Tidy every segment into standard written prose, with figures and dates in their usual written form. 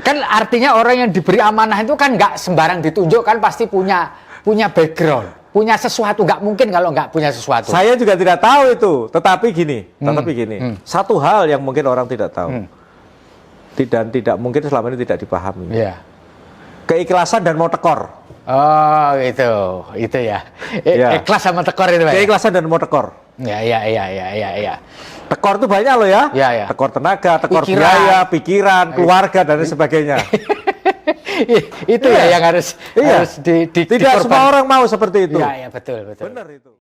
Kan artinya orang yang diberi amanah itu kan nggak sembarang ditunjuk, kan pasti punya background, punya sesuatu. Nggak mungkin kalau nggak punya sesuatu. Saya juga tidak tahu itu, tetapi gini, satu hal yang mungkin orang tidak tahu, tidak mungkin selama ini tidak dipahami. Iya. Keikhlasan dan mau tekor. Oh itu ya. Ikhlas sama tekor itu Pak. Keikhlasan dan mau tekor. Iya. Tekor itu banyak loh ya. Iya. Tekor tenaga, tekor biaya, pikiran, keluarga dan sebagainya. Itu ya yang harus Tidak semua orang mau seperti itu. Iya, betul. Benar itu.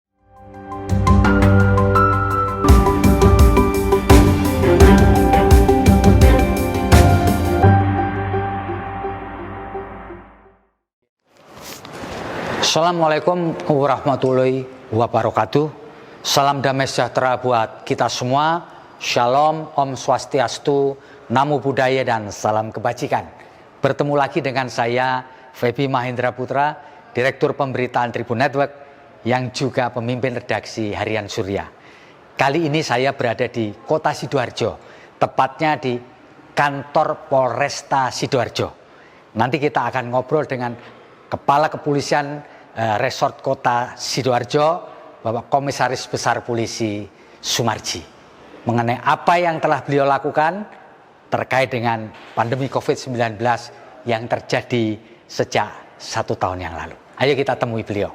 Assalamualaikum warahmatullahi wabarakatuh. Salam damai sejahtera buat kita semua. Shalom, Om Swastiastu, Namo Buddhaya, dan salam kebajikan. Bertemu lagi dengan saya, Feby Mahendra Putra, Direktur Pemberitaan Tribun Network, yang juga pemimpin redaksi Harian Surya. Kali ini saya berada di Kota Sidoarjo, tepatnya di kantor Polresta Sidoarjo. Nanti kita akan ngobrol dengan Kepala Kepolisian Resort Kota Sidoarjo, Bapak Komisaris Besar Polisi Sumarji, mengenai apa yang telah beliau lakukan terkait dengan pandemi COVID-19 yang terjadi sejak 1 tahun yang lalu. Ayo kita temui beliau.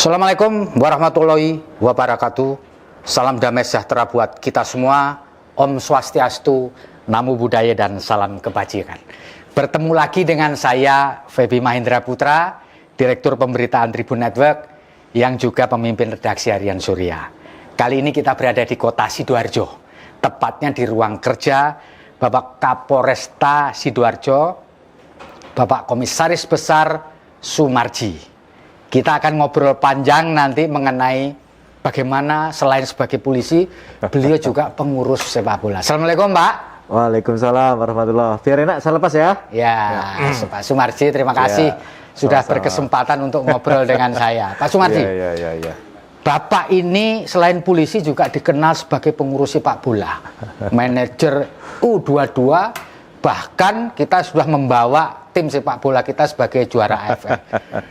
Assalamualaikum warahmatullahi wabarakatuh. Salam damai sejahtera buat kita semua. Om Swastiastu, Namo Buddhaya, dan salam kebajikan. Bertemu lagi dengan saya, Feby Mahendra Putra, Direktur Pemberitaan Tribun Network, yang juga pemimpin redaksi Harian Surya. Kali ini kita berada di Kota Sidoarjo, tepatnya di ruang kerja Bapak Kapolresta Sidoarjo, Bapak Komisaris Besar Sumarji. Kita akan ngobrol panjang nanti mengenai bagaimana selain sebagai polisi, beliau juga pengurus sepak bola. Assalamualaikum Pak. Waalaikumsalam warahmatullahi. Biar enak saya lepas ya. Pak Sumarji, terima kasih sudah berkesempatan untuk ngobrol dengan saya. Pak Sumarji, Bapak ini selain polisi juga dikenal sebagai pengurus sepak bola, manajer U22, bahkan kita sudah membawa tim sepak bola kita sebagai juara AFF.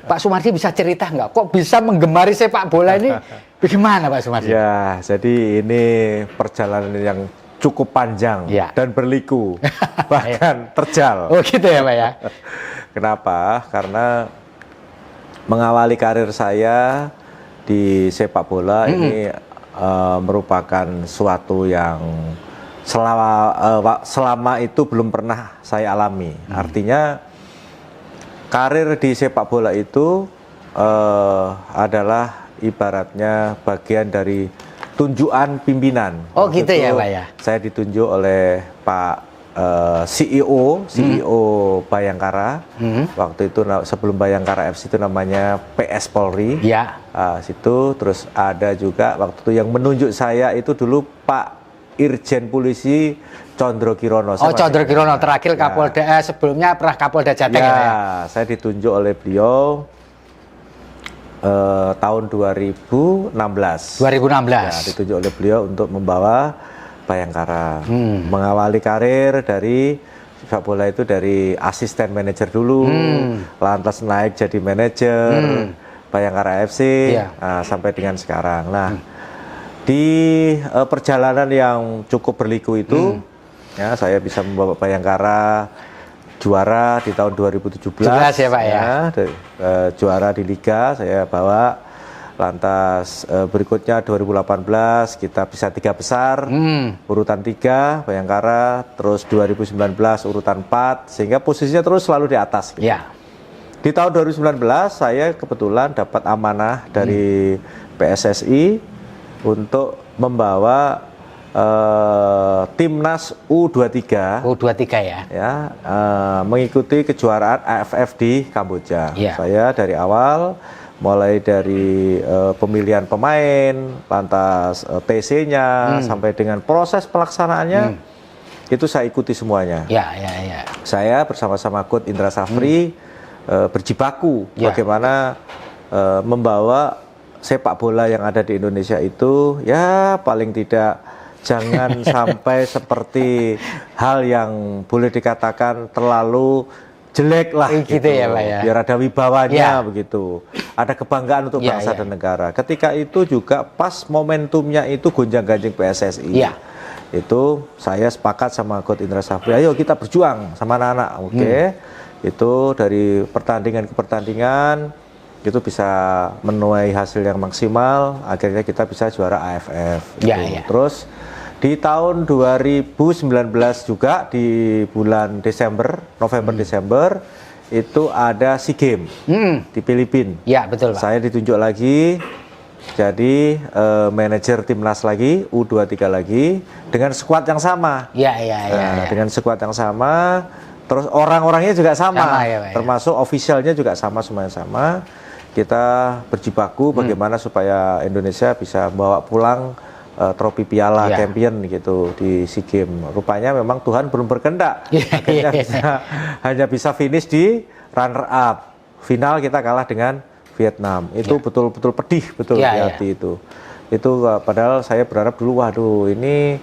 Pak Sumarji bisa cerita nggak? Kok bisa menggemari sepak bola ini? Bagaimana Pak Sumarji? Ya, jadi ini perjalanan yang cukup panjang dan berliku, bahkan terjal. Oh gitu ya Pak ya? Kenapa? Karena mengawali karir saya di sepak bola ini merupakan suatu yang selama itu belum pernah saya alami. Artinya karir di sepak bola itu adalah ibaratnya bagian dari tunjukan pimpinan. Oh gitu ya Pak ya? Saya ditunjuk oleh Pak CEO Bayangkara. Waktu itu sebelum Bayangkara FC itu namanya PS Polri. Ya. Situ terus ada juga waktu itu yang menunjuk saya itu dulu Pak Irjen Polisi Condro Kirono. Condro Kirono terakhir Kapolda, sebelumnya pernah Kapolda Jateng ya? Saya ditunjuk oleh beliau tahun 2016. 2016. Ya, ditunjuk oleh beliau untuk membawa Bayangkara. Mengawali karir dari sepak bola itu dari asisten manajer dulu, lantas naik jadi manajer Bayangkara FC, sampai dengan sekarang. Nah, di perjalanan yang cukup berliku itu, ya saya bisa membawa Bayangkara juara di tahun 2017 ya Pak ya. Juara di Liga saya bawa. Lantas berikutnya 2018 kita bisa 3 besar, urutan 3 Bayangkara, terus 2019 urutan 4, sehingga posisinya terus selalu di atas. Gitu. Ya. Di tahun 2019 saya kebetulan dapat amanah dari PSSI untuk membawa timnas U23 ya. ya mengikuti kejuaraan AFF di Kamboja. Saya dari awal mulai dari pemilihan pemain, lantas TC-nya sampai dengan proses pelaksanaannya itu saya ikuti semuanya. Saya bersama-sama Coach Indra Safri berjibaku bagaimana membawa sepak bola yang ada di Indonesia itu ya paling tidak jangan sampai seperti hal yang boleh dikatakan terlalu jelek lah gitu ya, Pak, ya. Biar ada wibawanya begitu, ada kebanggaan untuk bangsa dan negara. Ketika itu juga pas momentumnya itu gonjang-ganjing PSSI. Itu saya sepakat sama Coach Indra Safri, ayo kita berjuang sama anak-anak. Itu dari pertandingan ke pertandingan itu bisa menuai hasil yang maksimal, akhirnya kita bisa juara AFF. Terus di tahun 2019 juga di bulan November-Desember itu ada SEA Games di Filipina. Betul, Pak. Saya ditunjuk lagi jadi manajer timnas lagi, U23 lagi dengan skuad yang sama. Dengan skuad yang sama, terus orang-orangnya juga sama, termasuk officialnya juga sama, semuanya sama. Kita berjibaku bagaimana supaya Indonesia bisa bawa pulang trofi piala champion gitu di SEA Games. Rupanya memang Tuhan belum berkehendak. Akhirnya hanya bisa finish di runner up. Final kita kalah dengan Vietnam. Itu betul-betul pedih betul di hati itu. Itu padahal saya berharap dulu, waduh ini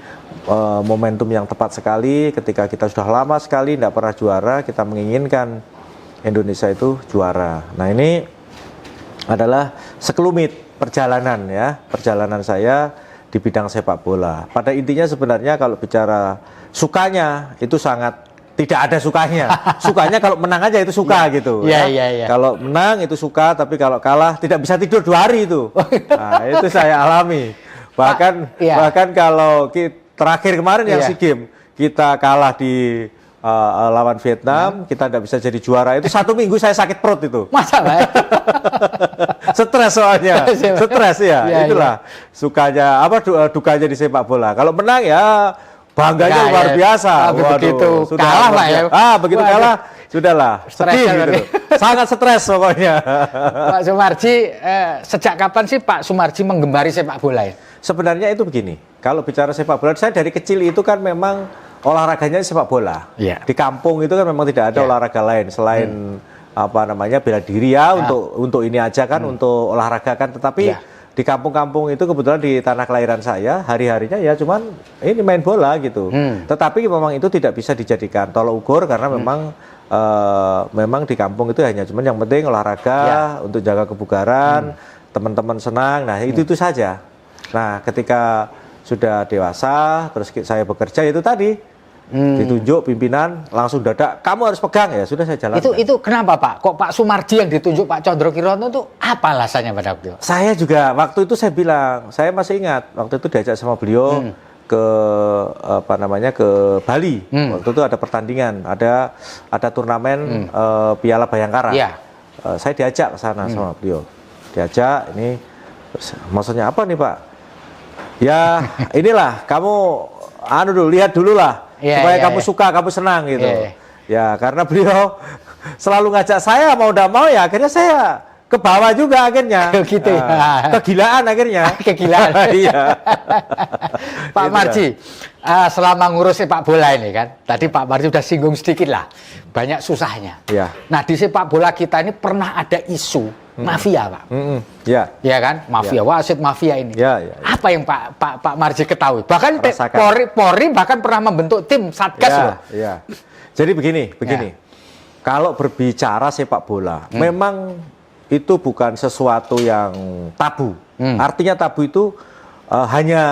momentum yang tepat sekali ketika kita sudah lama sekali tidak pernah juara, kita menginginkan Indonesia itu juara. Nah, ini adalah sekelumit perjalanan saya di bidang sepak bola. Pada intinya sebenarnya kalau bicara sukanya itu sangat tidak ada sukanya. Sukanya kalau menang aja itu suka gitu. Kalau menang itu suka, tapi kalau kalah tidak bisa tidur 2 hari itu. Nah, itu saya alami. Bahkan kalau terakhir kemarin yang SEA Games kita kalah di lawan Vietnam, kita tidak bisa jadi juara. Itu 1 minggu saya sakit perut itu. Masa, Pak? Stres soalnya, stres ya. Itulah sukanya dukanya di sepak bola. Kalau menang ya bangganya luar biasa. Begitu sudah kalah lah ya. Begitu kalah sudahlah sedih gitu. Sangat stres pokoknya. Pak Sumarji, sejak kapan sih Pak Sumarji menggembari sepak bola ya? Sebenarnya itu begini. Kalau bicara sepak bola, saya dari kecil itu kan memang olahraganya sepak bola. Di kampung itu kan memang tidak ada olahraga lain selain bela diri ya, untuk ini aja kan, untuk olahraga kan. Tetapi di kampung-kampung itu kebetulan di tanah kelahiran saya hari-harinya ya cuman ini main bola gitu. Tetapi memang itu tidak bisa dijadikan tolok ukur karena memang di kampung itu hanya cuman yang penting olahraga untuk jaga kebugaran, teman-teman senang. Nah, itu saja. Nah, ketika sudah dewasa terus saya bekerja itu tadi ditunjuk pimpinan langsung dadak kamu harus pegang, ya sudah saya jalankan. Itu kenapa Pak? Kok Pak Sumarji yang ditunjuk Pak Condro Kirono itu apa alasannya pada waktu itu? Saya juga waktu itu saya bilang, saya masih ingat waktu itu diajak sama beliau ke ke Bali. Waktu itu ada pertandingan, ada turnamen Piala Bayangkara. Saya diajak ke sana sama beliau. Diajak ini maksudnya apa nih Pak? Ya inilah kamu lihat dulu lah. Supaya kamu suka, kamu senang gitu. Ya, karena beliau selalu ngajak saya mau tidak mau ya akhirnya saya ke bawah juga akhirnya. Gitu ya. Kegilaan akhirnya. Kegilaan. Iya. Pak Marji, selama ngurus sepak bola ini kan, tadi Pak Marji sudah singgung sedikit lah, banyak susahnya. Nah, di sepak bola kita ini pernah ada isu mafia, Pak. Ya kan, mafia wasit, mafia ini. Apa yang Pak Marji ketahui? Bahkan Polri bahkan pernah membentuk tim satgas loh. Jadi begini. Kalau berbicara sepak bola, memang itu bukan sesuatu yang tabu. Artinya tabu itu hanya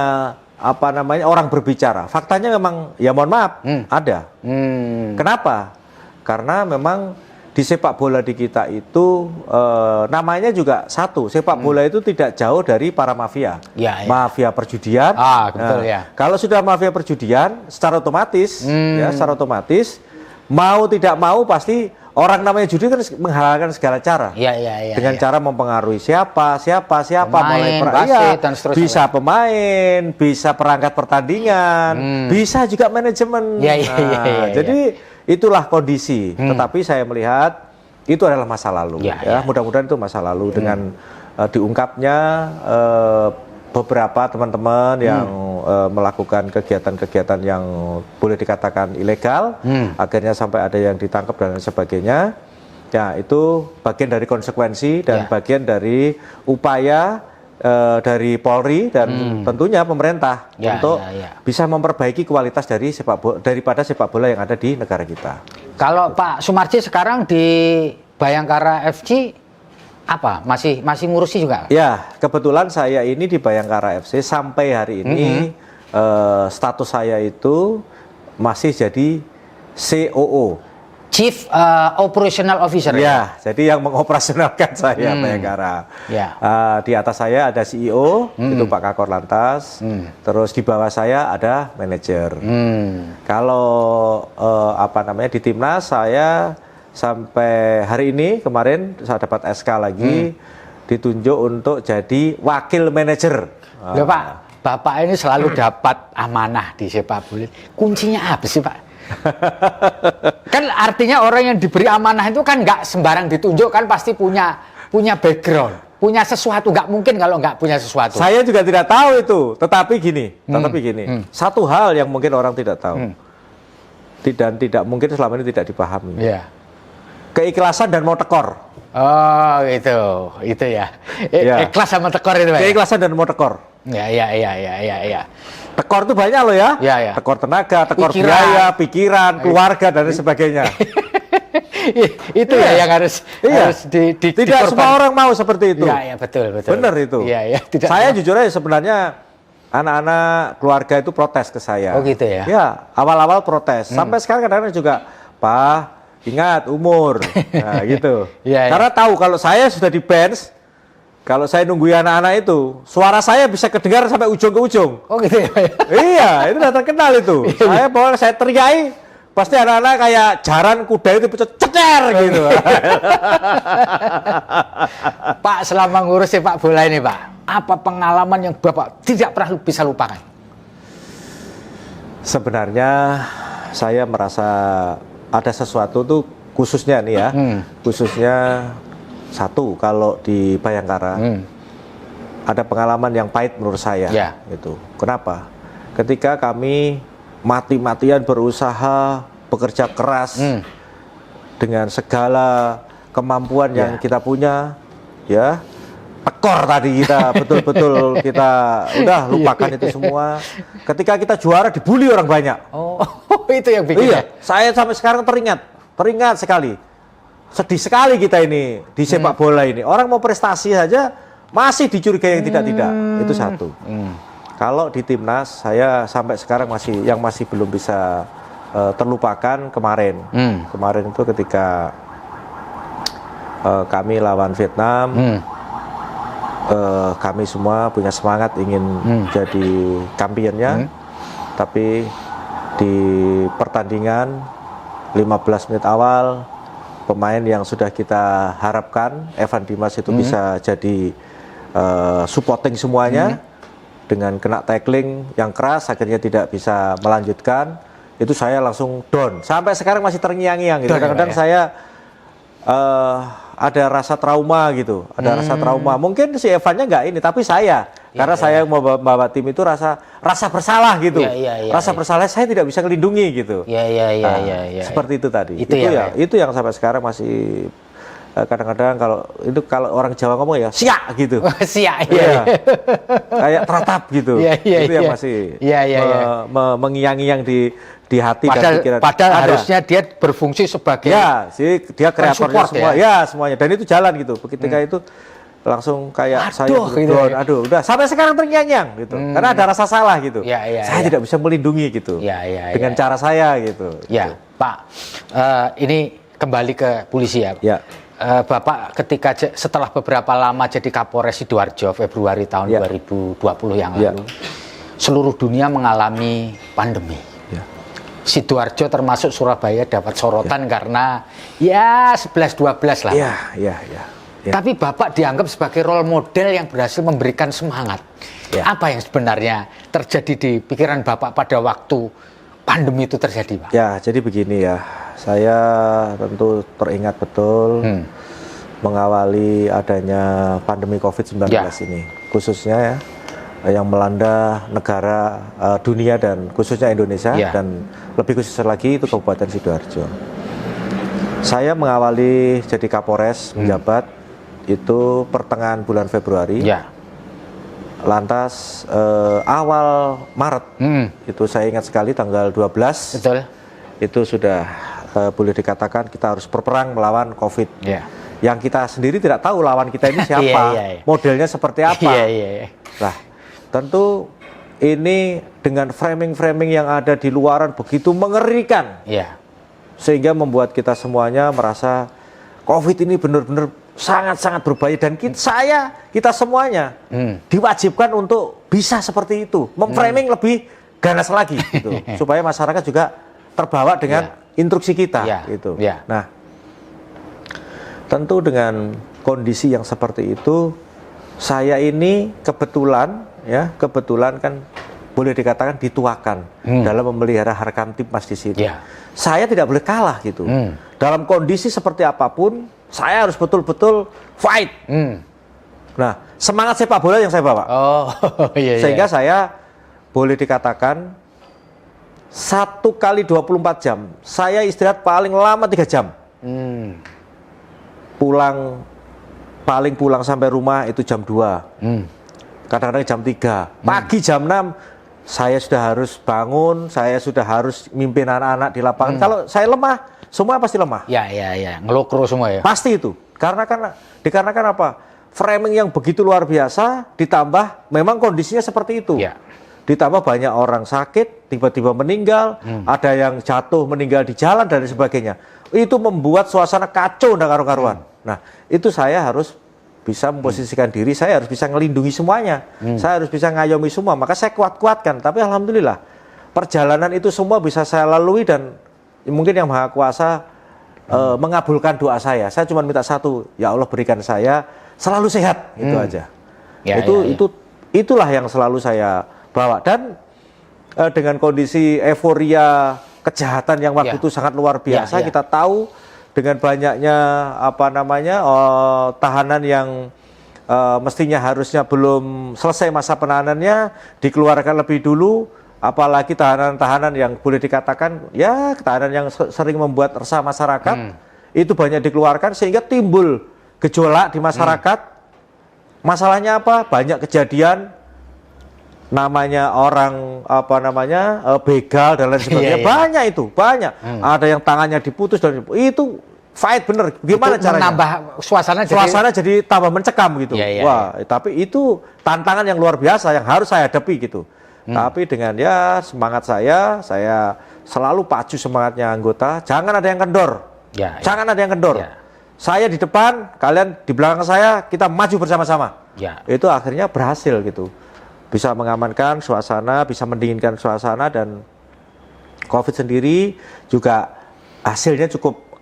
orang berbicara. Faktanya memang ya mohon maaf ada. Kenapa? Karena memang di sepak bola di kita itu namanya juga satu, sepak bola itu tidak jauh dari para mafia. Mafia perjudian. Betul, kalau sudah mafia perjudian secara otomatis mau tidak mau pasti orang namanya judi kan menghalalkan segala cara. Dengan cara mempengaruhi siapa, pemain, wasit, dan seterusnya. Bisa pemain, bisa perangkat pertandingan, bisa juga manajemen. Jadi itulah kondisi. Tetapi saya melihat itu adalah masa lalu. Mudah-mudahan itu masa lalu dengan diungkapnya beberapa teman-teman yang melakukan kegiatan-kegiatan yang boleh dikatakan ilegal, akhirnya sampai ada yang ditangkap dan sebagainya. Ya, itu bagian dari konsekuensi dan bagian dari upaya dari Polri dan tentunya pemerintah untuk bisa memperbaiki kualitas dari daripada sepak bola yang ada di negara kita. Kalau Pak Sumarji sekarang di Bayangkara FC apa? Masih ngurusi juga? Ya, kebetulan saya ini di Bayangkara FC sampai hari ini status saya itu masih jadi COO, Chief Operational Officer. Ya, jadi yang mengoperasionalkan saya Bayangkara. Di atas saya ada CEO, itu Pak Kakor Lantas. Terus di bawah saya ada manajer. Kalau di timnas saya sampai hari ini kemarin saya dapat SK lagi ditunjuk untuk jadi wakil manajer. Loh Pak, Bapak ini selalu dapat amanah di sepak bola. Kuncinya apa sih Pak? Kan artinya orang yang diberi amanah itu kan nggak sembarang ditunjuk, kan pasti punya background, punya sesuatu. Nggak mungkin kalau nggak punya sesuatu. Saya juga tidak tahu itu, tetapi gini, satu hal yang mungkin orang tidak tahu, tidak mungkin selama ini tidak dipahami. Keikhlasan dan mau tekor. Oh itu ya. Ikhlas sama tekor itu Pak. Keikhlasan dan mau tekor. Ya. Tekor itu banyak loh ya. Tekor tenaga, tekor biaya, pikiran, keluarga dan sebagainya. Itu ya yang harus tidak semua orang mau seperti itu. Iya, betul. Benar itu. Saya jujur aja sebenarnya anak-anak keluarga itu protes ke saya. Oh gitu ya. Ya, awal-awal protes. Sampai sekarang kadang-kadang juga, Pak, ingat umur. Nah, gitu. Karena tahu kalau saya sudah di bench, kalau saya nungguin anak-anak itu, suara saya bisa kedengar sampai ujung ke ujung. Oh gitu ya. Iya, itu udah terkenal itu. Saya teriaki, pasti anak-anak kayak jaran kuda itu cecer gitu. Pak, selama ngurus sepak bola ini Pak, apa pengalaman yang Bapak tidak pernah bisa lupakan? Sebenarnya saya merasa ada sesuatu tuh khususnya nih ya, khususnya satu kalau di Bayangkara ada pengalaman yang pahit menurut saya. Gitu. Kenapa? Ketika kami mati-matian berusaha bekerja keras dengan segala kemampuan yang kita punya, ya tekor tadi kita betul-betul kita udah lupakan itu semua. Ketika kita juara dibully orang banyak. Oh itu yang bikin. Iya, saya sampai sekarang teringat sekali. Sedih sekali kita ini di sepak bola ini. Orang mau prestasi saja masih dicurigai yang tidak-tidak. Itu satu. Kalau di timnas saya sampai sekarang masih belum bisa terlupakan kemarin. Kemarin itu ketika kami lawan Vietnam, kami semua punya semangat ingin jadi championnya, tapi di pertandingan 15 menit awal pemain yang sudah kita harapkan Evan Dimas itu bisa jadi supporting semuanya dengan kena tackling yang keras akhirnya tidak bisa melanjutkan. Itu saya langsung down sampai sekarang masih terngiang-ngiang gitu. Kadang-kadang saya ada rasa trauma gitu, rasa trauma. Mungkin si Evannya nggak ini, tapi saya karena saya mau bawa tim itu rasa bersalah gitu, rasa bersalah saya tidak bisa melindungi gitu. Seperti itu tadi. Itu yang sampai sekarang masih kadang-kadang kalau orang Jawa ngomong ya siak gitu. Siak. Kayak teratap gitu. Itu yang masih mengiang-iang di hati dan pikiran. Padahal harusnya dia berfungsi sebagai dia kreatornya semua, semuanya. Dan itu jalan gitu. Ketika itu langsung kayak saya gitu. Udah sampai sekarang terngiang-ngiang gitu. Karena ada rasa salah gitu. Saya tidak bisa melindungi gitu. Dengan cara saya gitu. Pak. Ini kembali ke polisi ya. Bapak ketika setelah beberapa lama jadi Kapolres Sidoarjo Februari tahun 2020 yang lalu, seluruh dunia mengalami pandemi. Sidoarjo termasuk Surabaya dapat sorotan karena ya 11-12 lah. Iya. Tapi Bapak dianggap sebagai role model yang berhasil memberikan semangat. Ya. Apa yang sebenarnya terjadi di pikiran Bapak pada waktu pandemi itu terjadi, Pak? Ya, jadi begini ya. Saya tentu teringat betul mengawali adanya pandemi COVID-19 ini. Khususnya ya, yang melanda negara dunia dan khususnya Indonesia dan lebih khusus lagi itu Kabupaten Sidoarjo. Saya mengawali jadi Kapolres menjabat itu pertengahan bulan Februari. Lantas awal Maret itu saya ingat sekali tanggal 12. Betul. Itu sudah boleh dikatakan kita harus berperang melawan COVID. Yang kita sendiri tidak tahu lawan kita ini siapa, modelnya seperti apa. Nah, tentu ini dengan framing-framing yang ada di luaran begitu mengerikan, sehingga membuat kita semuanya merasa COVID ini benar-benar sangat-sangat berbahaya dan kita semuanya diwajibkan untuk bisa seperti itu, memframing lebih ganas lagi, gitu, supaya masyarakat juga terbawa dengan instruksi kita, gitu. Nah, tentu dengan kondisi yang seperti itu, saya ini kebetulan kan boleh dikatakan dituakan dalam memelihara Harkam Tipmas di situ. Saya tidak boleh kalah gitu. Dalam kondisi seperti apapun, saya harus betul-betul fight. Nah, semangat sepak bola yang saya bawa. Sehingga saya boleh dikatakan 1 kali 24 jam, saya istirahat paling lama 3 jam. Paling pulang sampai rumah itu jam 2. Kadang-kadang jam 3. Pagi jam 6 saya sudah harus bangun, saya sudah harus mimpin anak-anak di lapangan. Kalau saya lemah, semua pasti lemah. Ngelokro semua ya. Pasti itu. Dikarenakan apa? Framing yang begitu luar biasa, ditambah memang kondisinya seperti itu. Ditambah banyak orang sakit, tiba-tiba meninggal, ada yang jatuh meninggal di jalan dan sebagainya. Itu membuat suasana kacau dan karu-karuan. Nah, itu saya harus bisa memposisikan diri, saya harus bisa ngelindungi semuanya, saya harus bisa ngayomi semua, maka saya kuat-kuatkan. Tapi alhamdulillah perjalanan itu semua bisa saya lalui dan mungkin Yang Maha Kuasa mengabulkan doa saya. Saya cuma minta satu, ya Allah berikan saya selalu sehat, itu aja. Itulah yang selalu saya bawa dan dengan kondisi euforia kejahatan yang waktu itu sangat luar biasa, kita tahu. Dengan banyaknya tahanan yang mestinya harusnya belum selesai masa penahanannya dikeluarkan lebih dulu, apalagi tahanan-tahanan yang boleh dikatakan tahanan yang sering membuat resah masyarakat itu banyak dikeluarkan sehingga timbul gejolak di masyarakat. Masalahnya apa? Banyak kejadian namanya orang begal dan lain sebagainya. Banyak. Ada yang tangannya diputus dan itu fight bener. Gimana itu caranya? Menambah suasana jadi tambah mencekam gitu. Tapi itu tantangan yang luar biasa yang harus saya hadapi gitu. Tapi dengan semangat saya selalu pacu semangatnya anggota. Jangan ada yang kendor. Jangan ada yang kendor. Saya di depan, kalian di belakang saya, kita maju bersama-sama. Itu akhirnya berhasil gitu. Bisa mengamankan suasana, bisa mendinginkan suasana, dan COVID sendiri juga hasilnya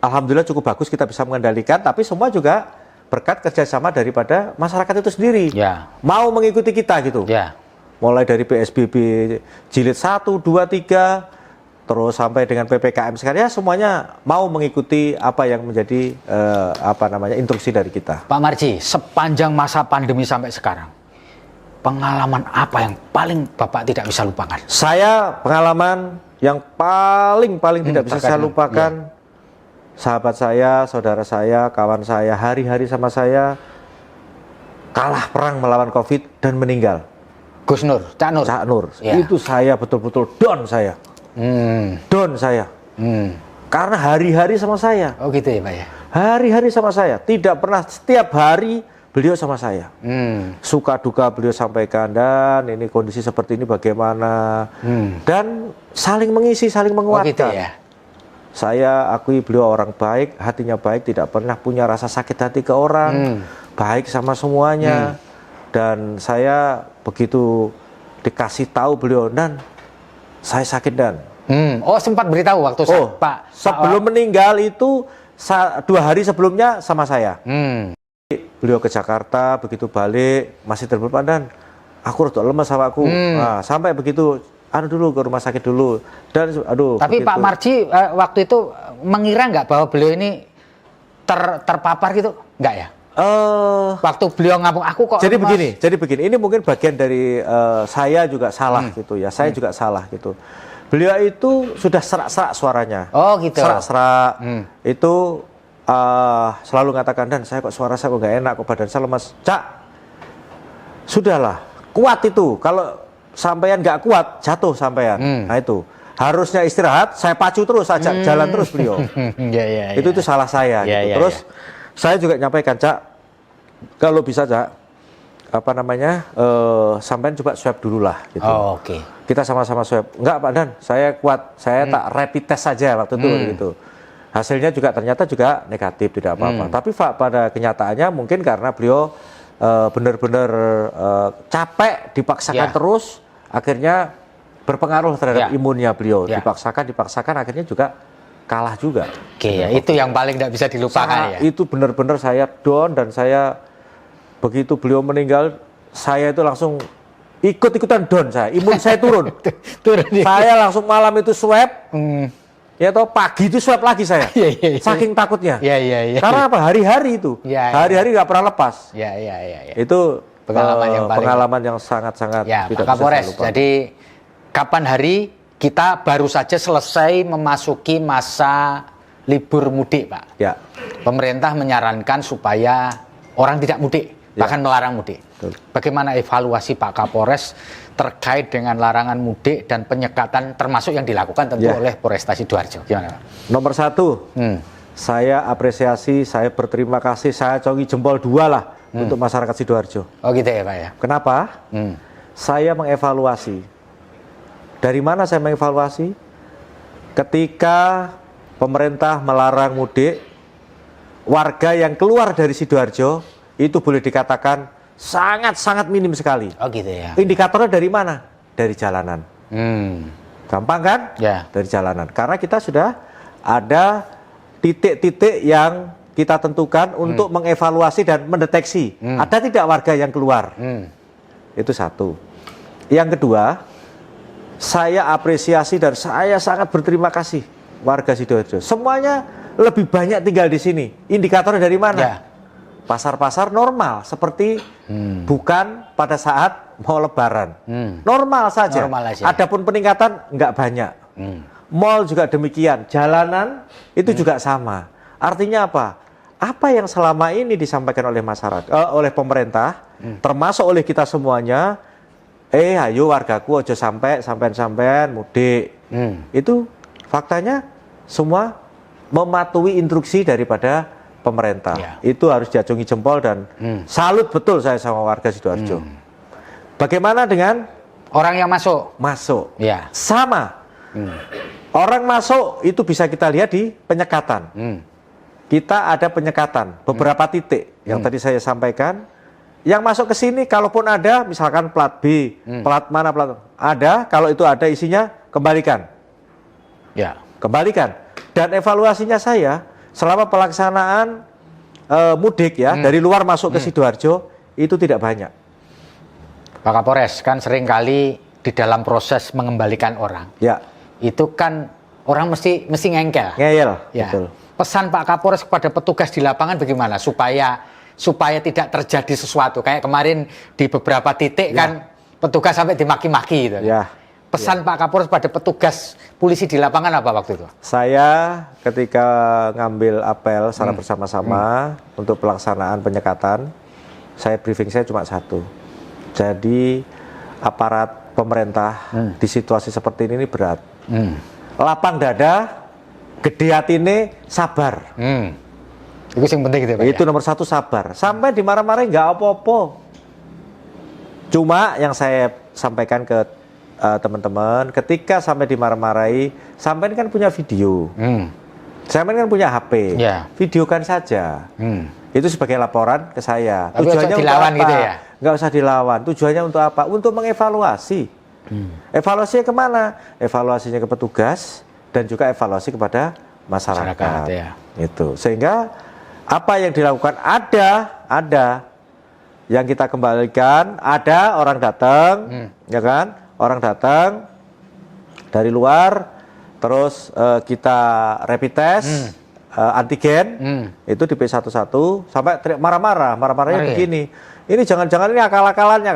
alhamdulillah cukup bagus, kita bisa mengendalikan, tapi semua juga berkat kerjasama daripada masyarakat itu sendiri. Mau mengikuti kita gitu. Mulai dari PSBB jilid 1, 2, 3, terus sampai dengan PPKM sekarang semuanya mau mengikuti apa yang menjadi instruksi dari kita. Pak Marji, sepanjang masa pandemi sampai sekarang, pengalaman apa yang paling Bapak tidak bisa lupakan? Saya pengalaman yang paling tidak bisa saya lupakan, sahabat saya, saudara saya, kawan saya, hari-hari sama saya kalah perang melawan COVID dan meninggal. Gus Nur, Cak Nur. Itu saya betul-betul down saya. Karena hari-hari sama saya. Oh gitu ya Pak ya? Hari-hari sama saya, tidak pernah, setiap hari beliau sama saya. Suka duka beliau sampaikan, dan ini kondisi seperti ini bagaimana, dan saling mengisi, saling menguatkan. Oh gitu ya? Saya akui beliau orang baik, hatinya baik, tidak pernah punya rasa sakit hati ke orang, baik sama semuanya. Dan saya begitu dikasih tahu beliau, dan saya sakit, dan Oh, sempat beritahu waktu Pak sebelum meninggal itu 2 hari sebelumnya sama saya. Beliau ke Jakarta, begitu balik masih telepon, Pak Dan, aku rada lemes awakku. Nah, sampai begitu dulu ke rumah sakit dulu. Dan tapi begitu. Pak Marji waktu itu mengira nggak bahwa beliau ini terpapar gitu? Nggak ya? Waktu beliau ngomong aku kok. Jadi begini. Ini mungkin bagian dari saya juga salah gitu ya. Saya juga salah gitu. Beliau itu sudah serak-serak suaranya. Oh gitu. Serak-serak. Itu selalu mengatakan, Dan, saya kok suara saya kok nggak enak, kok badan saya lemas. Cak, sudahlah, kuat itu. Kalau sampean nggak kuat, jatuh sampean. Nah itu. Harusnya istirahat, saya pacu terus, ajak jalan terus beliau. Itu salah saya. Gitu. Terus saya juga nyampaikan, Cak, kalau bisa, Cak, sampean coba swab dulu lah gitu. Oke. Kita sama-sama swab. Enggak, Pak Dan, saya kuat. Saya tak rapid test saja waktu itu gitu. Hasilnya juga ternyata juga negatif, tidak apa-apa. Tapi pada kenyataannya mungkin karena beliau benar-benar capek, dipaksakan terus, akhirnya berpengaruh terhadap imunnya beliau. Dipaksakan akhirnya juga kalah juga. Oke, ya, itu yang paling tidak bisa dilupakan ya. Itu benar-benar saya down, dan saya begitu beliau meninggal, saya itu langsung ikut-ikutan down saya. Imun saya turun. Saya langsung malam itu swab. Ya toh, pagi itu swab lagi saya. Saking takutnya. Karena apa? Hari-hari itu. Hari-hari nggak pernah lepas. Itu pengalaman yang sangat-sangat tidak Pak Kapolres, bisa saya lupa. jadi kapan hari kita baru saja selesai memasuki masa libur mudik, Pak. Ya. Pemerintah menyarankan supaya orang tidak mudik, bahkan melarang mudik. Betul. Bagaimana evaluasi Pak Kapolres terkait dengan larangan mudik dan penyekatan, termasuk yang dilakukan tentu oleh Polresta Sidoarjo? Gimana, Pak? Nomor 1, saya apresiasi, saya berterima kasih, saya congi jempol 2 lah untuk masyarakat Sidoarjo. Oh gitu ya, Pak ya. Kenapa? Saya mengevaluasi. Dari mana saya mengevaluasi? Ketika pemerintah melarang mudik, warga yang keluar dari Sidoarjo itu boleh dikatakan sangat-sangat minim sekali. Oh gitu ya. Indikatornya dari mana? Dari jalanan. Gampang kan? Ya. Dari jalanan. Karena kita sudah ada titik-titik yang kita tentukan untuk mengevaluasi dan mendeteksi ada tidak warga yang keluar. Itu 1. Yang kedua, saya apresiasi dan saya sangat berterima kasih warga Sidoarjo. Semuanya lebih banyak tinggal di sini. Indikatornya dari mana? Ya. Pasar-pasar normal, seperti bukan pada saat mau lebaran. Normal saja. Adapun peningkatan nggak banyak. Mall juga demikian. Jalanan itu juga sama. Artinya apa? Apa yang selama ini disampaikan oleh masyarakat, oleh pemerintah, termasuk oleh kita semuanya, ayo wargaku ojo sampean mudik. Itu faktanya semua mematuhi instruksi daripada pemerintah. Itu harus diacungi jempol dan salut betul saya sama warga Sidoarjo. Bagaimana dengan orang yang masuk? Masuk. Ya. Sama. Orang masuk itu bisa kita lihat di penyekatan. Kita ada penyekatan beberapa titik yang tadi saya sampaikan. Yang masuk ke sini, kalaupun ada, misalkan plat B, plat mana, ada, kalau itu ada isinya, kembalikan. Ya. Kembalikan. Dan evaluasinya saya, selama pelaksanaan mudik ya, dari luar masuk ke Sidoarjo, itu tidak banyak. Pak Kapolres, kan seringkali di dalam proses mengembalikan orang, itu kan orang mesti ngengkel. Ngeyel, ya. Betul. Pesan Pak Kapolres kepada petugas di lapangan bagaimana supaya tidak terjadi sesuatu kayak kemarin di beberapa titik kan petugas sampai dimaki-maki gitu. Pesan Pak Kapolres pada petugas polisi di lapangan apa waktu itu? Saya ketika ngambil apel secara bersama-sama untuk pelaksanaan penyekatan, briefing saya cuma 1. Jadi aparat pemerintah di situasi seperti ini berat. Lapang dada, gede hati ini, sabar. Itu yang penting gitu ya, Pak. Itu nomor 1, sabar. Sampai dimarah-marahin nggak apa-apa. Cuma yang saya sampaikan ke teman-teman, ketika sampai dimarah-marahi, sampai kan punya video, sampai kan punya HP, videokan saja. Itu sebagai laporan ke saya. Tapi tujuannya untuk dilawan apa? Gitu ya? Nggak usah dilawan. Tujuannya untuk apa? Untuk mengevaluasi. Evaluasinya kemana? Evaluasinya ke petugas dan juga evaluasi kepada masyarakat. Ya. Itu. Sehingga apa yang dilakukan ada yang kita kembalikan, ada orang datang, ya kan? Orang datang dari luar, terus kita rapid test, antigen, itu di P11 sampai marah-marahnya begini. Ini jangan-jangan ini akal-akalannya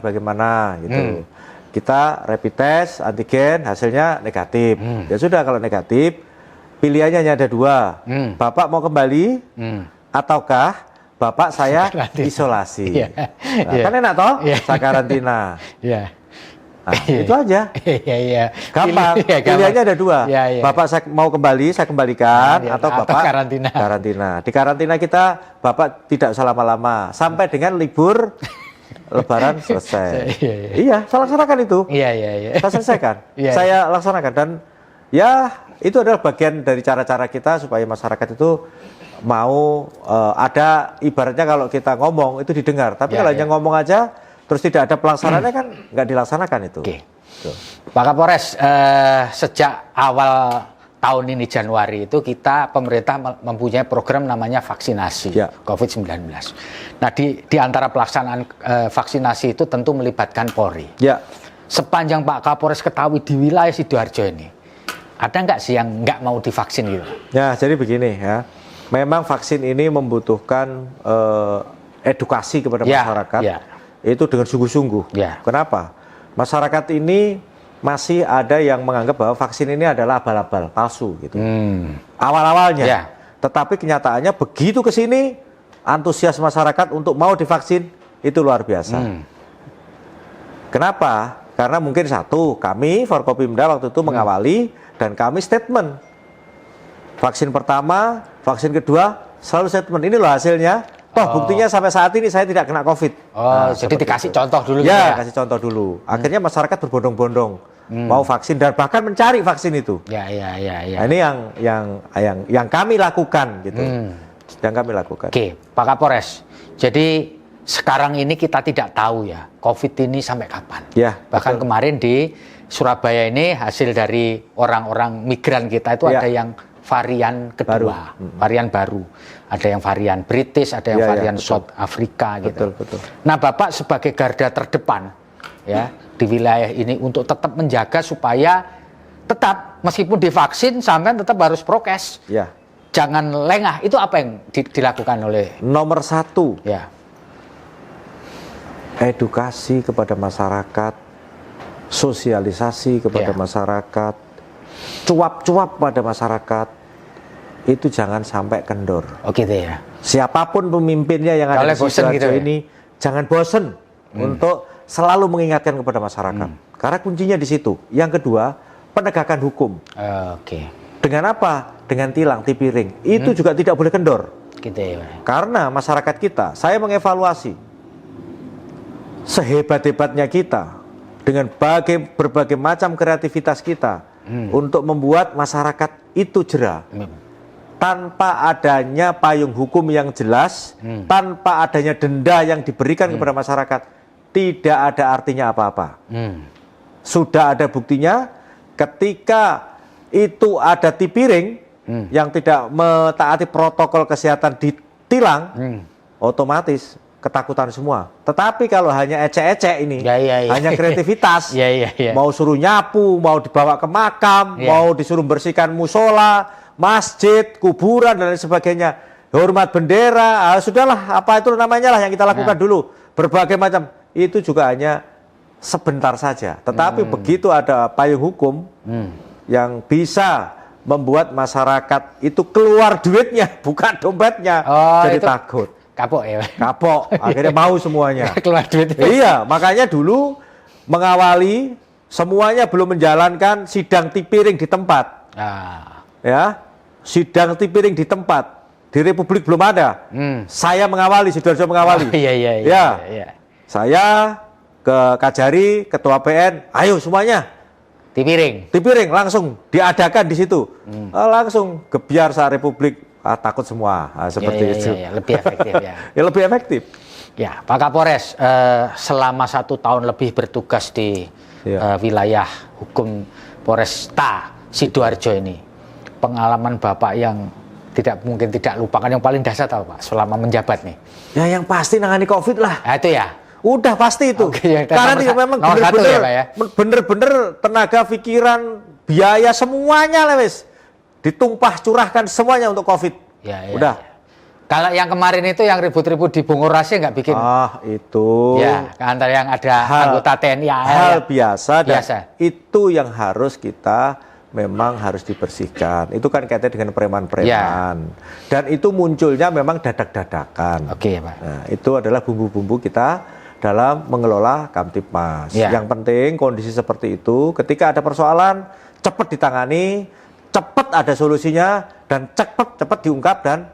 bagaimana gitu. Kita rapid test, antigen, hasilnya negatif. Ya sudah, kalau negatif, pilihannya hanya ada 2. Bapak mau kembali, ataukah Bapak saya isolasi. Kan enak toh, saya karantina. Nah, itu aja. Gampang. Pilihannya ada 2. Bapak saya mau kembali, saya kembalikan, atau Bapak karantina. Di karantina kita, Bapak tidak usah lama-lama, sampai dengan libur Lebaran selesai. Iya, saya laksanakan itu. Saya selesaikan. Saya laksanakan, dan ya itu adalah bagian dari cara-cara kita supaya masyarakat itu mau ada, ibaratnya kalau kita ngomong itu didengar. Tapi kalau hanya ngomong aja terus tidak ada pelaksanaannya kan nggak dilaksanakan itu. Pak Kapolres, sejak awal tahun ini Januari itu pemerintah mempunyai program namanya vaksinasi COVID-19. Nah di antara pelaksanaan vaksinasi itu tentu melibatkan Polri. Sepanjang Pak Kapolres ketahui di wilayah Sidoarjo ini, ada nggak sih yang nggak mau divaksin gitu? Ya, jadi begini ya, memang vaksin ini membutuhkan edukasi kepada masyarakat, itu dengan sungguh-sungguh. Kenapa? Masyarakat ini masih ada yang menganggap bahwa vaksin ini adalah abal-abal, palsu gitu. Awal-awalnya. Tetapi kenyataannya begitu ke sini, antusias masyarakat untuk mau divaksin itu luar biasa. Kenapa? Karena mungkin satu, kami Forkopimda waktu itu mengawali dan kami statement. Vaksin pertama, vaksin kedua selalu statement. Ini loh hasilnya. Toh buktinya sampai saat ini saya tidak kena COVID. Jadi dikasih contoh dulu. Kasih contoh dulu. Akhirnya masyarakat berbondong-bondong mau vaksin dan bahkan mencari vaksin itu. Nah, ini yang kami lakukan gitu. Yang kami lakukan. Oke, Pak Kapolres. Jadi sekarang ini kita tidak tahu ya COVID ini sampai kapan. Bahkan kemarin di Surabaya ini hasil dari orang-orang migran kita itu ada yang varian kedua, varian baru. Ada yang varian British, ada yang varian South Africa gitu. Nah, Bapak sebagai garda terdepan ya di wilayah ini untuk tetap menjaga supaya tetap meskipun divaksin sampai tetap harus prokes. Jangan lengah. Itu apa yang dilakukan oleh nomor 1? Edukasi kepada masyarakat, sosialisasi kepada masyarakat, cuap-cuap pada masyarakat. Itu jangan sampai kendor. Gitu ya. Siapapun pemimpinnya yang ada di Sidoarjo ini, jangan bosen untuk selalu mengingatkan kepada masyarakat. Karena kuncinya di situ. Yang kedua, penegakan hukum. Dengan apa? Dengan tilang, tipiring. Itu juga tidak boleh kendor. Gitu ya. Karena masyarakat kita, saya mengevaluasi sehebat-hebatnya kita dengan berbagai macam kreativitas kita untuk membuat masyarakat itu jera. Tanpa adanya payung hukum yang jelas, tanpa adanya denda yang diberikan kepada masyarakat, tidak ada artinya apa-apa. Sudah ada buktinya, ketika itu ada tipiring yang tidak mentaati protokol kesehatan ditilang, otomatis ketakutan semua. Tetapi kalau hanya ecek-ecek ini, hanya kreativitas, mau suruh nyapu, mau dibawa ke makam, mau disuruh bersihkan musola, masjid, kuburan dan lain sebagainya, hormat bendera, sudahlah apa itu namanya lah yang kita lakukan dulu, berbagai macam, itu juga hanya sebentar saja. Tetapi begitu ada payung hukum yang bisa membuat masyarakat itu keluar duitnya, bukan dompetnya, jadi takut. Kapok ya? Kapok, akhirnya mau semuanya. Keluar duit. Iya, makanya dulu mengawali semuanya belum menjalankan sidang tipiring di tempat. Sidang tipiring di tempat di Republik belum ada. Saya mengawali, Sidoarjo mengawali. Saya ke Kajari, Ketua PN, ayo semuanya tipiring langsung diadakan di situ. Langsung gebiar se-Republik, takut semua. Seperti itu. Lebih efektif ya. Lebih efektif. Ya, Pak Kapolres, selama 1 tahun lebih bertugas di wilayah hukum Polresta Sidoarjo ini. Pengalaman Bapak yang mungkin tidak lupakan, yang paling dahsyat apa Pak selama menjabat nih? Ya yang pasti nangani COVID lah. Nah, itu ya. Udah pasti itu. Oke, karena dia memang bener-bener tenaga, pikiran, biaya semuanya lah wis. Ditumpah curahkan semuanya untuk COVID. Ya, udah. Ya. Kalau yang kemarin itu yang ribut-ribut di Bungur Rahasia nggak bikin? Itu. Ya, antara yang ada anggota TNI AL. Hal biasa. Biasa. Itu yang harus kita memang harus dibersihkan. Itu kan kaitannya dengan preman-preman. Ya. Dan itu munculnya memang dadak-dadakan. Oke, Pak. Nah, itu adalah bumbu-bumbu kita dalam mengelola Kamtipmas. Ya. Yang penting kondisi seperti itu, ketika ada persoalan, cepat ditangani, cepat ada solusinya, dan cepat diungkap dan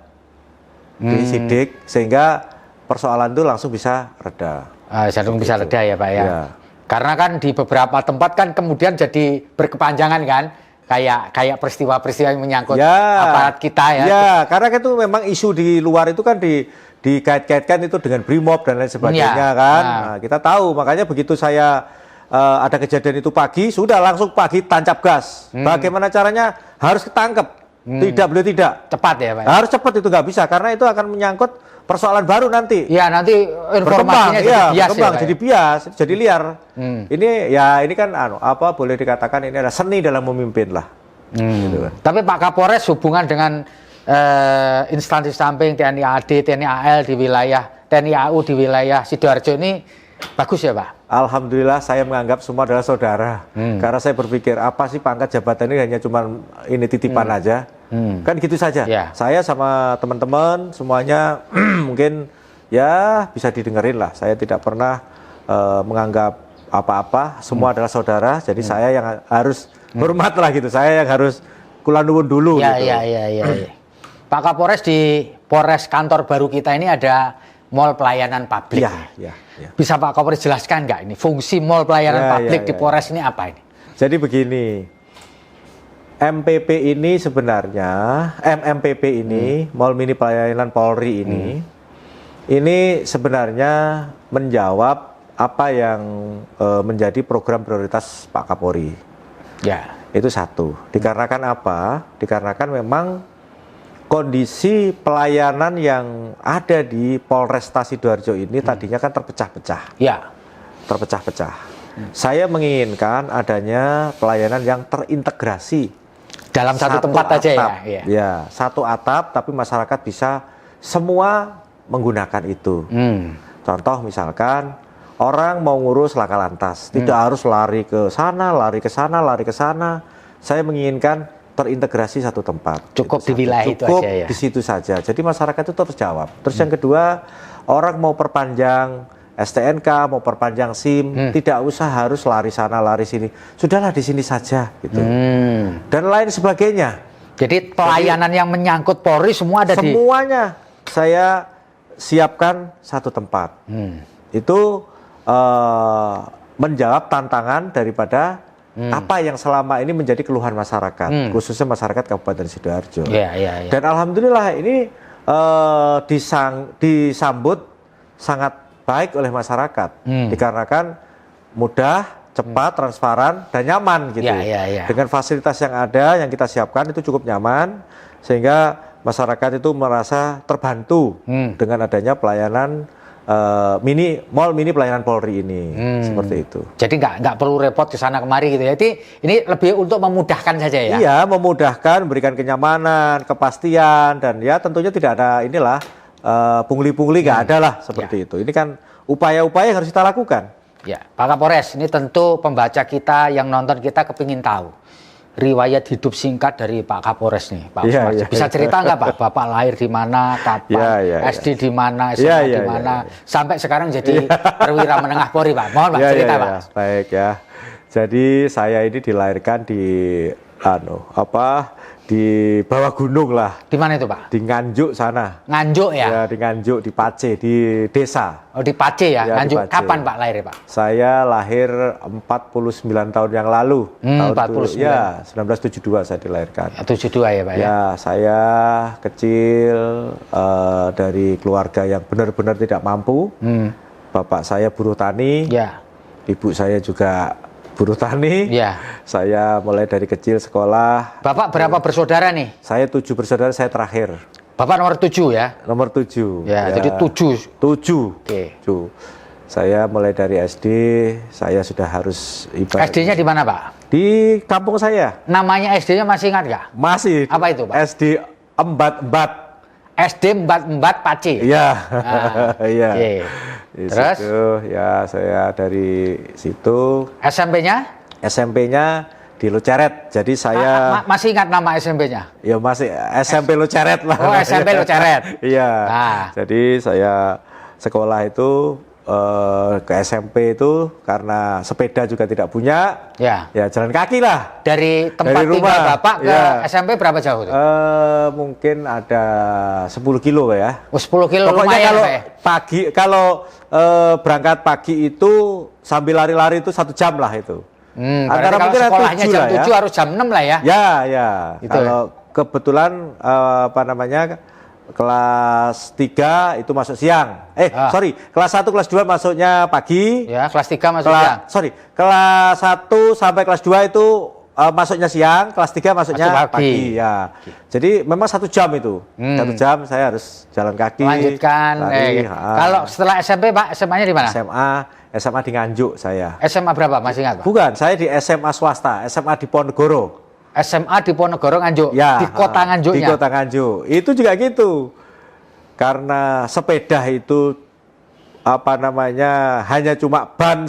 disidik sehingga persoalan itu langsung bisa reda. Langsung bisa reda ya Pak ya. Ya. Karena kan di beberapa tempat kan kemudian jadi berkepanjangan kan, kayak peristiwa-peristiwa yang menyangkut aparat kita ya. Ya, karena itu memang isu di luar itu kan dikait-kaitkan itu dengan Brimob dan lain sebagainya kan. Nah, kita tahu makanya begitu saya ada kejadian itu pagi, sudah langsung pagi tancap gas. Bagaimana caranya harus ketangkep. Tidak boleh tidak. Cepat ya Pak? Harus cepat, itu nggak bisa karena itu akan menyangkut persoalan baru nanti. Ya nanti informasinya jadi bias, jadi liar. Ini kan boleh dikatakan ini adalah seni dalam memimpin lah. Gitu kan. Tapi Pak Kapolres hubungan dengan instansi samping TNI AD, TNI AL di wilayah, TNI AU di wilayah Sidoarjo ini bagus ya Pak? Alhamdulillah saya menganggap semua adalah saudara. Karena saya berpikir apa sih pangkat jabatan ini hanya cuma ini titipan aja. Kan gitu saja. Yeah. Saya sama teman-teman semuanya mungkin ya bisa didengerin lah. Saya tidak pernah menganggap apa-apa. Semua adalah saudara. Jadi saya yang harus hormat lah gitu. Saya yang harus kulanuwun dulu. Ya, gitu. Ya. Pak Kapolres, di Polres kantor baru kita ini ada mall pelayanan publik. Ya. Bisa Pak Kapolres jelaskan nggak ini fungsi mall pelayanan publik di Polres ini apa ini? Jadi begini. MPP ini sebenarnya, MMPP ini, Mall Mini Pelayanan Polri ini sebenarnya menjawab apa yang menjadi program prioritas Pak Kapolri. Ya. Itu satu. Dikarenakan apa? Dikarenakan memang kondisi pelayanan yang ada di Polresta Sidoarjo ini tadinya kan terpecah-pecah. Ya. Terpecah-pecah. Saya menginginkan adanya pelayanan yang terintegrasi. Dalam satu tempat aja ya? Ya, satu atap tapi masyarakat bisa semua menggunakan itu. Contoh misalkan orang mau ngurus laka lantas, tidak harus lari ke sana, lari ke sana, lari ke sana. Saya menginginkan terintegrasi satu tempat. Cukup di wilayah itu aja ya? Di situ saja. Jadi masyarakat itu terjawab. Terus yang kedua, orang mau perpanjang STNK, mau perpanjang SIM, tidak usah harus lari sana, lari sini. Sudahlah di sini saja, gitu. Dan lain sebagainya. Jadi pelayanan yang menyangkut Polri semua ada semuanya saya siapkan satu tempat. Itu menjawab tantangan daripada apa yang selama ini menjadi keluhan masyarakat, khususnya masyarakat Kabupaten Sidoarjo. Dan alhamdulillah ini disambut sangat baik oleh masyarakat, dikarenakan mudah, cepat, transparan, dan nyaman gitu. Dengan fasilitas yang ada, yang kita siapkan itu cukup nyaman, sehingga masyarakat itu merasa terbantu dengan adanya pelayanan mall mini pelayanan Polri ini, seperti itu. Jadi nggak perlu repot ke sana kemari gitu ya. Jadi ini lebih untuk memudahkan saja ya. Iya, memudahkan, memberikan kenyamanan, kepastian, dan ya tentunya tidak ada pungli-pungli nggak ada lah seperti itu. Ini kan upaya-upaya yang harus kita lakukan. Ya, Pak Kapolres, ini tentu pembaca kita yang nonton kita kepingin tahu riwayat hidup singkat dari Pak Kapolres nih, Pak Sumarji. Bisa cerita nggak Pak, Bapak lahir di mana, kapan, SD di mana, SMA di mana, sampai sekarang jadi perwira menengah Polri, Pak. Mohon Pak cerita Pak. Baik ya. Jadi saya ini dilahirkan di di bawah gunung lah. Di mana itu Pak? Di Nganjuk sana. Nganjuk ya? Ya di Nganjuk, di Pace, di desa. Oh di Pace ya? Nganjuk. Kapan Pak lahir Pak? Saya lahir 49 tahun yang lalu. Tahun 49? Ya, 1972 saya dilahirkan. 72 ya Pak ya? Ya, saya kecil dari keluarga yang benar-benar tidak mampu. Bapak saya buruh tani. Ya. Ibu saya juga buruh tani. Ya. Saya mulai dari kecil sekolah. Bapak berapa bersaudara nih? Saya 7 bersaudara, saya terakhir. Bapak nomor 7 ya? Nomor 7. Ya, jadi 7. 7. Oke. 7. Saya mulai dari SD, saya sudah harus ibarat. SD-nya di mana, Pak? Di kampung saya. Namanya SD-nya masih ingat nggak? Masih. Apa itu, Pak? SD Embat-Embat. SD 44 Pace. Iya. Iya. Oke. Terus? Situ, ya saya dari situ. SMP-nya? SMP-nya di Luceret. Jadi saya Masih ingat nama SMP-nya? ya masih SMP Luceret lah. Oh, SMP Luceret. Iya. Nah. Jadi saya sekolah itu ke SMP itu karena sepeda juga tidak punya. Ya. Ya jalan kaki lah. Dari tempat Dari rumah. tinggal Bapak ke Ya. SMP berapa jauh tuh? Mungkin ada 10 kilo ya. Oh, 10 kilo Pokoknya lumayan, kalau Pak, ya? pagi, kalau berangkat pagi itu sambil lari-lari itu 1 jam lah itu. Antara mungkin sekolahnya jam 7 harus jam 6 lah ya? Ya, ya. Gitu Kalau kebetulan kelas 3 itu masuk siang. Sorry, kelas 1, kelas 2 masuknya pagi. Ya, kelas 3 masuk siang. Kelas 1 sampai kelas 2 itu masuknya siang, kelas 3 masuknya Masuk pagi. pagi. Ya. Jadi memang 1 jam itu. 1 jam saya harus jalan kaki. Lanjutkan. lari, Kalau setelah SMP, Pak, SMA-nya di mana? SMA di Nganjuk saya. SMA berapa? Masih ingat, Pak? Bukan, saya di SMA swasta, SMA di Ponegoro. SMA di Ponegoro Nganjuk, Ya, di kota Nganjuknya. Di kota Nganjuk. Itu juga gitu. Karena sepeda itu hanya cuma ban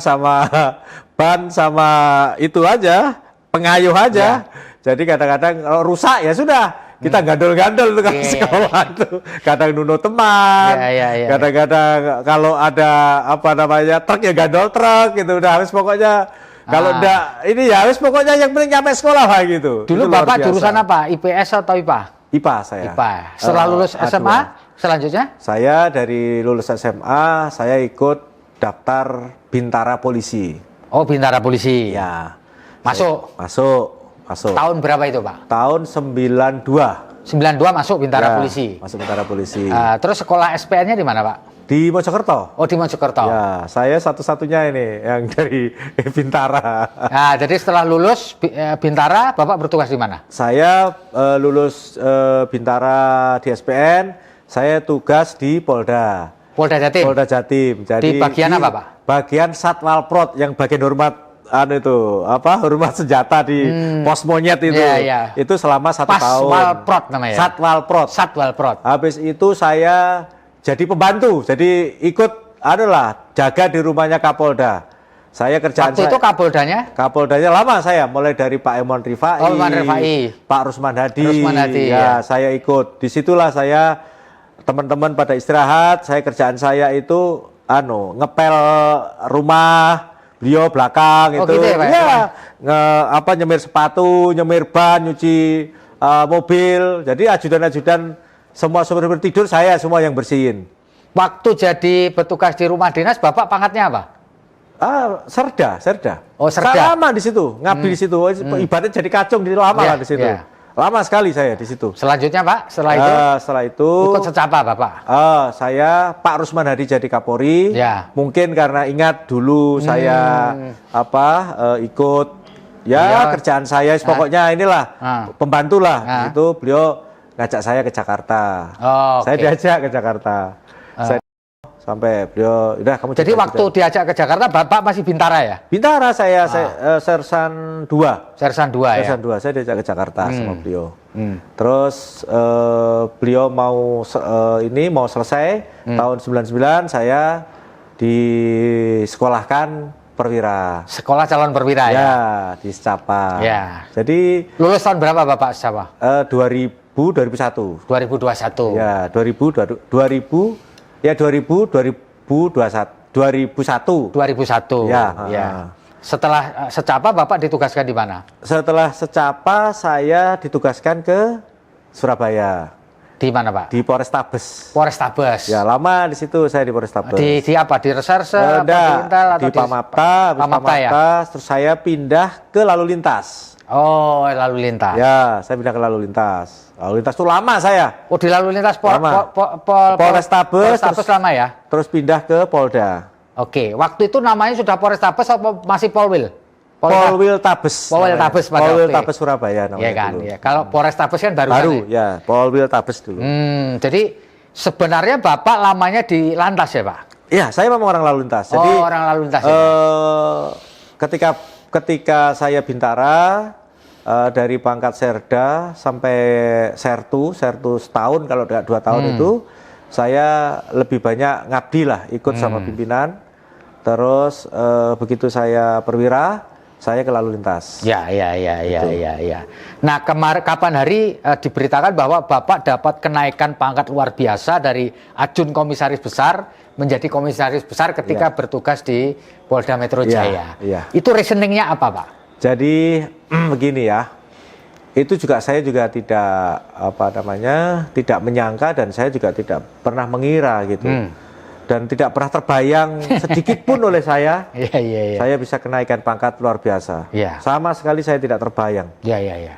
sama itu aja, pengayuh aja. Ya. Jadi kadang-kadang kalau rusak ya sudah, kita gandol-gandol tuh ke sekolah itu. Kadang nuno teman. Ya. Kadang-kadang kalau ada truk ya gandol truk gitu. Udah habis pokoknya. Kalau enggak ini ya habis pokoknya yang penting nyampe sekolah lah gitu. Dulu Itu luar Bapak biasa. jurusan apa? IPS atau IPA? IPA saya. IPA. Setelah lulus SMA, selanjutnya? Saya dari lulus SMA, saya ikut daftar Bintara Polisi. Oh, Bintara Polisi. Ya. Masuk. Masuk. Tahun berapa itu, Pak? Tahun 92. 92 masuk Bintara Ya, Polisi. Masuk Bintara Polisi. Terus sekolah SPN-nya di mana, Pak? Di Mojokerto. Oh, di Mojokerto. Ya, saya satu-satunya ini yang dari Bintara. Nah, jadi setelah lulus Bintara, Bapak bertugas di mana? Saya lulus Bintara di SPN, saya tugas di Polda. Polda Jatim. Polda Jatim. Jadi Di bagian apa, Pak? Bagian Satwal Prot, yang bagian hormat senjata di pos monyet itu. Iya. Itu selama 1 tahun. Satwal Prot namanya. Satwal Prot. Habis itu saya jadi pembantu. Jadi ikut jaga di rumahnya Kapolda. Saya kerjaan Waktu itu Kapoldanya lama saya, mulai dari Pak Emon Rifai, Pak Rusman Hadi. Ya, saya ikut. Disitulah saya, teman-teman pada istirahat, kerjaan saya itu ngepel rumah, beliau belakang itu. Gitu ya, Pak? Ya, nyemir sepatu, nyemir ban, nyuci mobil. Jadi ajudan-ajudan semua supir tidur, saya semua yang bersihin. Waktu jadi bertugas di rumah dinas, Bapak pangkatnya apa? Serda. Oh, serda. Saya lama di situ, ngabdi di situ. Ibaratnya jadi kacung, di lama lah di situ. Yeah. Lama sekali saya di situ. Selanjutnya, Pak, setelah itu ikut secapa, Bapak? Saya Pak Rusman Hadi jadi Kapolri. Ya. Mungkin karena ingat dulu saya ikut kerjaan saya, pokoknya inilah pembantu lah. Itu beliau ngajak saya ke Jakarta. Saya diajak ke Jakarta. Sampai beliau, udah kamu. Jadi waktu diajak ke Jakarta, Bapak masih Bintara ya? Bintara saya Sersan 2. Sersan 2 ya? Sersan 2, saya diajak ke Jakarta sama beliau. Terus beliau mau selesai tahun 99, saya disekolahkan perwira. Sekolah calon perwira ya? Ya, di Secapa. Ya. Jadi lulus tahun berapa Bapak Secapa? 2001. 2021. Ya, 2001. 2001. Ya. Setelah Secapa Bapak ditugaskan di mana? Setelah Secapa saya ditugaskan ke Surabaya. Di mana, Pak? Di Polrestabes. Polrestabes. Ya, lama di situ saya di Polrestabes. Di apa? Di reserse, di Pamapta, ya? Terus saya pindah ke lalu lintas. Oh, lalu lintas. Ya, saya pindah ke lalu lintas. Lalu lintas itu lama saya. Oh, di lalu lintas Polrestabes lama ya? Terus pindah ke Polda. Oke, waktu itu namanya sudah Polrestabes atau masih Polwil? Polwiltabes. Polwiltabes pada waktu Polwiltabes Surabaya namanya ya kan, dulu. ya. Kalau Polrestabes kan baru Ya, Polwiltabes dulu. Jadi sebenarnya Bapak lamanya di lantas ya Pak? Iya, saya memang orang lalu lintas. Jadi orang lalu lintas ya, ketika saya Bintara, dari pangkat Serda sampai Sertu setahun, kalau tidak 2 tahun itu saya lebih banyak ngabdi lah, ikut sama pimpinan. Terus begitu saya perwira, saya ke lalu lintas. Ya. Nah, kapan hari diberitakan bahwa Bapak dapat kenaikan pangkat luar biasa dari Ajun Komisaris Besar menjadi Komisaris Besar ketika bertugas di Polda Metro Jaya. Itu reasoningnya apa, Pak? Jadi begini ya, itu juga saya juga tidak tidak menyangka, dan saya juga tidak pernah mengira gitu, dan tidak pernah terbayang sedikit pun oleh saya. Saya bisa kenaikan pangkat luar biasa. Sama sekali saya tidak terbayang.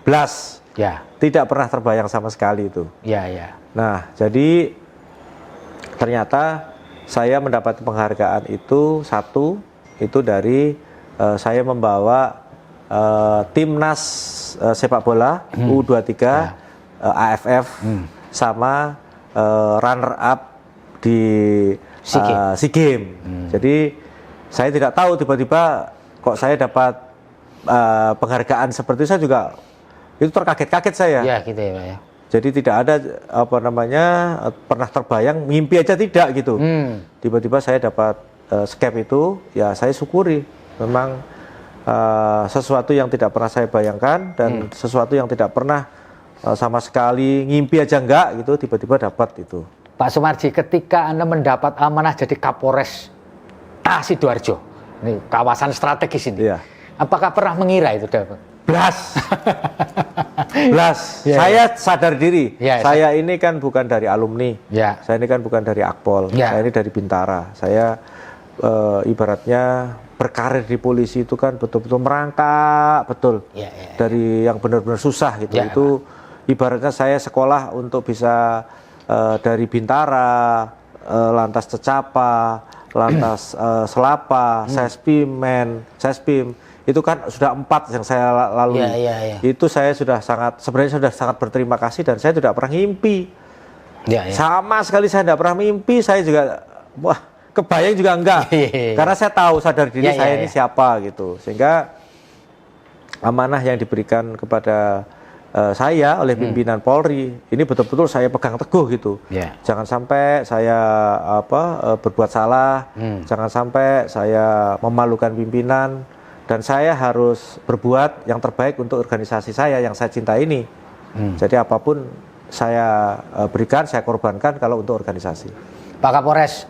Blas. Tidak pernah terbayang sama sekali itu. Nah, jadi ternyata saya mendapat penghargaan itu dari saya membawa timnas sepak bola U23 AFF sama runner up di SEA Games. Jadi saya tidak tahu, tiba-tiba kok saya dapat penghargaan seperti itu, saya juga itu terkaget-kaget saya. Gitu ya, Pak ya. Jadi tidak ada pernah terbayang, mimpi aja tidak gitu. Tiba-tiba saya dapat skep itu, ya saya syukuri. Memang sesuatu yang tidak pernah saya bayangkan, dan sesuatu yang tidak pernah sama sekali ngimpi aja enggak gitu, tiba-tiba dapat itu. Pak Sumarji, ketika Anda mendapat amanah jadi Kapolres Sidoarjo, ini kawasan strategis ini, apakah pernah mengira itu dapat? Blas. Saya sadar diri. Saya ini kan bukan dari alumni. Saya ini kan bukan dari Akpol. Saya ini dari Bintara. Saya ibaratnya berkarir di polisi itu kan betul-betul merangkak betul. Dari yang benar-benar susah gitu. Itu ibaratnya saya sekolah untuk bisa dari Bintara, lantas Cecapa, lantas Selapa, Sespim, itu kan sudah 4 yang saya lalui. Itu saya sebenarnya sudah sangat berterima kasih, dan saya tidak pernah ngimpi. Sama sekali saya tidak pernah mimpi. Saya juga kebayang juga enggak. Karena saya tahu, sadar diri saya ini siapa gitu. Sehingga amanah yang diberikan kepada saya oleh pimpinan Polri ini betul-betul saya pegang teguh gitu. Jangan sampai saya berbuat salah, jangan sampai saya memalukan pimpinan, dan saya harus berbuat yang terbaik untuk organisasi saya yang saya cintai ini. Jadi apapun saya berikan, saya korbankan kalau untuk organisasi. Pak Kapolres,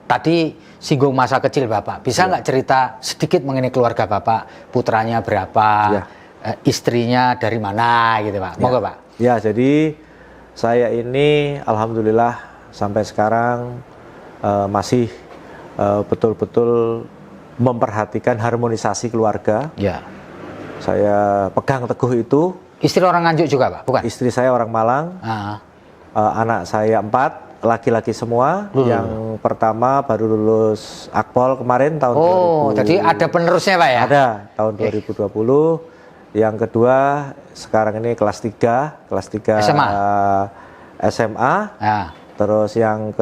tadi singgung masa kecil Bapak. Bisa nggak cerita sedikit mengenai keluarga Bapak? Putranya berapa? Istrinya dari mana gitu Pak? Moga Pak. Jadi saya ini alhamdulillah sampai sekarang masih betul-betul memperhatikan harmonisasi keluarga. Saya pegang teguh itu. Istri orang Nganjuk juga Pak? Bukan? Istri saya orang Malang. Anak saya 4, laki-laki semua. Yang pertama baru lulus Akpol kemarin tahun 2000. Jadi ada penerusnya Pak ya? Ada, tahun 2020. Yang kedua sekarang ini kelas 3 SMA. Terus yang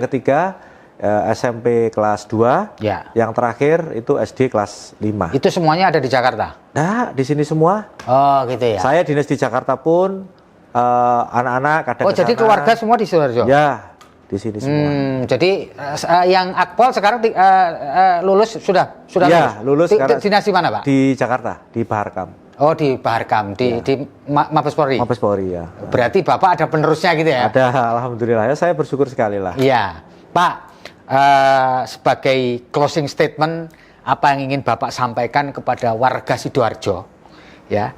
ketiga SMP kelas 2. Yang terakhir itu SD kelas 5. Itu semuanya ada di Jakarta? Nah, di sini semua. Oh, gitu ya. Saya dinas di Jakarta pun, anak-anak kadang jadi keluarga semua di Sidoarjo? Ya, di sini semua. Jadi yang Akpol sekarang lulus sudah lulus. Dinas di mana Pak? Di Jakarta, di Baharkam. Oh, di Baharkam, di Mabes Polri. Mabes Polri ya. Berarti Bapak ada penerusnya gitu ya? Ada, alhamdulillah ya, saya bersyukur sekali lah. Iya, Pak. Sebagai closing statement, apa yang ingin Bapak sampaikan kepada warga Sidoarjo, ya,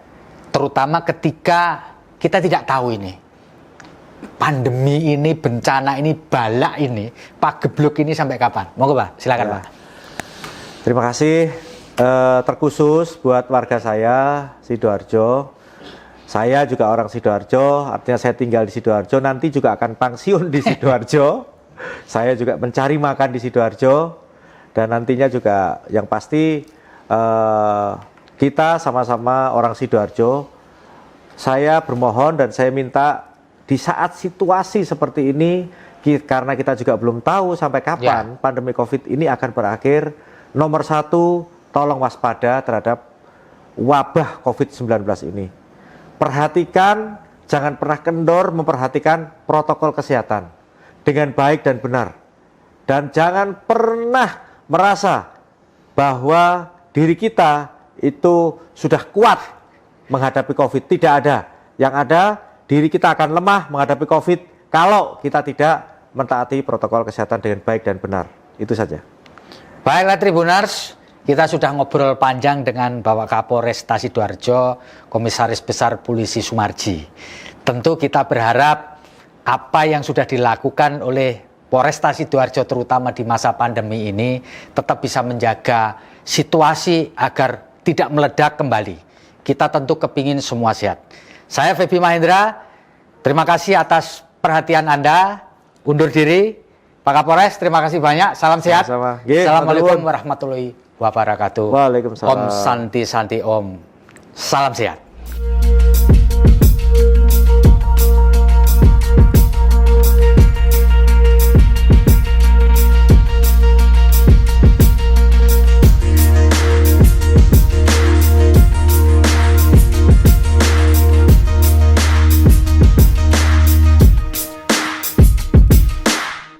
terutama ketika kita tidak tahu ini pandemi ini, bencana ini, balak ini, pagebluk ini sampai kapan? Monggo Pak, silakan Pak. Terima kasih. Terkhusus buat warga saya Sidoarjo. Saya juga orang Sidoarjo, artinya saya tinggal di Sidoarjo, nanti juga akan pensiun di Sidoarjo. Saya juga mencari makan di Sidoarjo, dan nantinya juga yang pasti kita sama-sama orang Sidoarjo, saya bermohon dan saya minta di saat situasi seperti ini, karena kita juga belum tahu sampai kapan pandemi COVID ini akan berakhir, nomor satu, tolong waspada terhadap wabah COVID-19 ini. Perhatikan, jangan pernah kendor memperhatikan protokol kesehatan dengan baik dan benar. Dan jangan pernah merasa bahwa diri kita itu sudah kuat menghadapi COVID. Tidak ada. Yang ada, diri kita akan lemah menghadapi COVID kalau kita tidak mentaati protokol kesehatan dengan baik dan benar. Itu saja. Baiklah Tribuners, kita sudah ngobrol panjang dengan Bapak Kapolresta Sidoarjo, Komisaris Besar Polisi Sumarji. Tentu kita berharap apa yang sudah dilakukan oleh Polresta Sidoarjo terutama di masa pandemi ini tetap bisa menjaga situasi agar tidak meledak kembali. Kita tentu kepingin semua sehat. Saya Feby Mahendra, terima kasih atas perhatian Anda. Undur diri, Pak Kapolres, terima kasih banyak. Salam sehat. Sama-sama. Assalamualaikum warahmatullahi wabarakatuh. Waalaikumsalam. Om Santi Santi Om. Salam sehat.